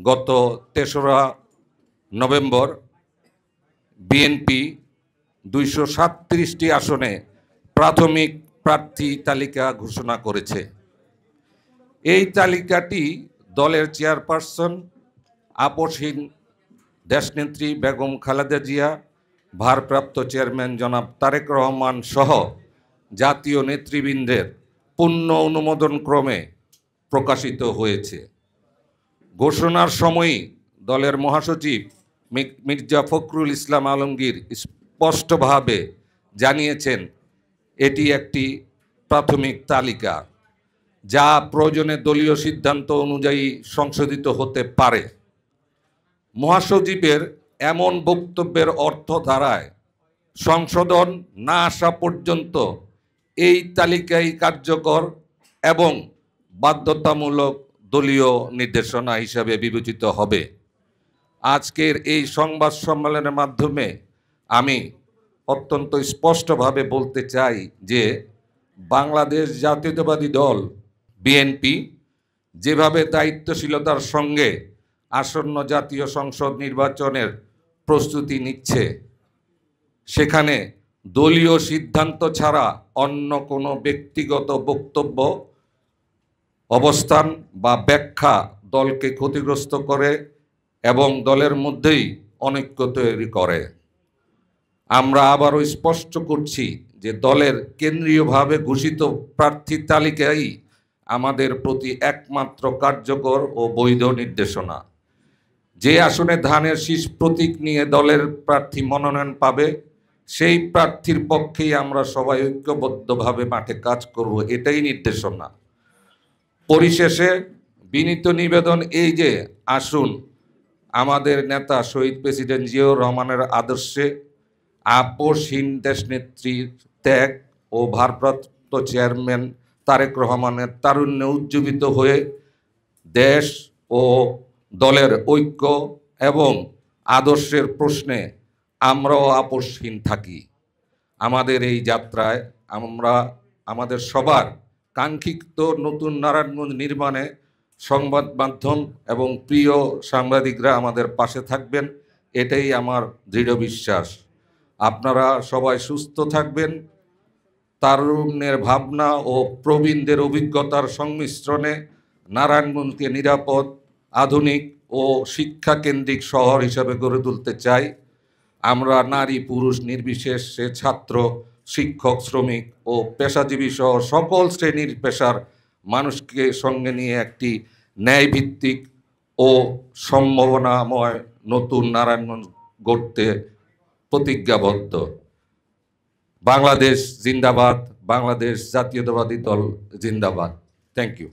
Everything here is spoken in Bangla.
গত ৩রা নভেম্বর বিএনপি ২৩৭টি আসনে প্রাথমিক প্রার্থী তালিকা ঘোষণা করেছে। এই তালিকাটি দলের চেয়ারপারসন আপসহীন দেশনেত্রী বেগম খালেদা জিয়া, ভারপ্রাপ্ত চেয়ারম্যান জনাব তারেক রহমান সহ জাতীয় নেতৃবৃন্দের পূর্ণ অনুমোদন ক্রমে প্রকাশিত হয়েছে। ঘোষণার সময়ই দলের মহাসচিব মির্জা ফখরুল ইসলাম আলমগীর স্পষ্টভাবে জানিয়েছেন, এটি একটি প্রাথমিক তালিকা যা প্রয়োজনে দলীয় সিদ্ধান্ত অনুযায়ী সংশোধিত হতে পারে। মহাসচিবের এমন বক্তব্যের অর্থ দাঁড়ায়, সংশোধন না আসা পর্যন্ত এই তালিকাই কার্যকর এবং বাধ্যতামূলক দলীয় নির্দেশনা হিসাবে বিবেচিত হবে। আজকের এই সংবাদ সম্মেলনের মাধ্যমে আমি অত্যন্ত স্পষ্টভাবে বলতে চাই যে বাংলাদেশ জাতীয়তাবাদী দল বিএনপি যেভাবে দায়িত্বশীলতার সঙ্গে আসন্ন জাতীয় সংসদ নির্বাচনের প্রস্তুতি নিচ্ছে, সেখানে দলীয় সিদ্ধান্ত ছাড়া অন্য কোনো ব্যক্তিগত বক্তব্য, অবস্থান বা ব্যাখ্যা দলকে ক্ষতিগ্রস্ত করে এবং দলের মধ্যেই অনৈক্য তৈরি করে। আমরা আবারও স্পষ্ট করছি যে দলের কেন্দ্রীয়ভাবে ঘোষিত প্রার্থী তালিকাই আমাদের প্রতি একমাত্র কার্যকর ও বৈধ নির্দেশনা। যে আসনে ধানের শীষ প্রতীক নিয়ে দলের প্রার্থী মনোনয়ন পাবে, সেই প্রার্থীর পক্ষেই আমরা সবাই ঐক্যবদ্ধভাবে মাঠে কাজ করব, এটাই নির্দেশনা। পরিশেষে বিনীত নিবেদন এই যে, আসুন আমাদের নেতা শহীদ প্রেসিডেন্ট জিয়াউর রহমানের আদর্শে আপসহীন দেশনেত্রীর ত্যাগ ও ভারপ্রাপ্ত চেয়ারম্যান তারেক রহমানের তারুণ্যে উজ্জীবিত হয়ে দেশ ও দলের ঐক্য এবং আদর্শের প্রশ্নে আমরাও আপসহীন থাকি। আমাদের এই যাত্রায় আমরা আমাদের সবার কাঙ্ক্ষিত নতুন নারায়ণগঞ্জ নির্মাণে সংবাদ মাধ্যম এবং প্রিয় সাংবাদিকরা আমাদের পাশে থাকবেন, এটাই আমার দৃঢ় বিশ্বাস। আপনারা সবাই সুস্থ থাকবেন। তারুণ্যের ভাবনা ও প্রবীণদের অভিজ্ঞতার সংমিশ্রণে নারায়ণগঞ্জকে নিরাপদ, আধুনিক ও শিক্ষাকেন্দ্রিক শহর হিসাবে গড়ে তুলতে চাই। আমরা নারী পুরুষ নির্বিশেষে ছাত্র, শিক্ষক, শ্রমিক ও পেশাজীবী সহ সকল শ্রেণীর পেশার মানুষকে সঙ্গে নিয়ে একটি ন্যায়ভিত্তিক ও সম্ভাবনাময় নতুন নারায়ণগঞ্জ গড়তে প্রতিজ্ঞাবদ্ধ। বাংলাদেশ জিন্দাবাদ, বাংলাদেশ জাতীয়তাবাদী দল জিন্দাবাদ। Thank you.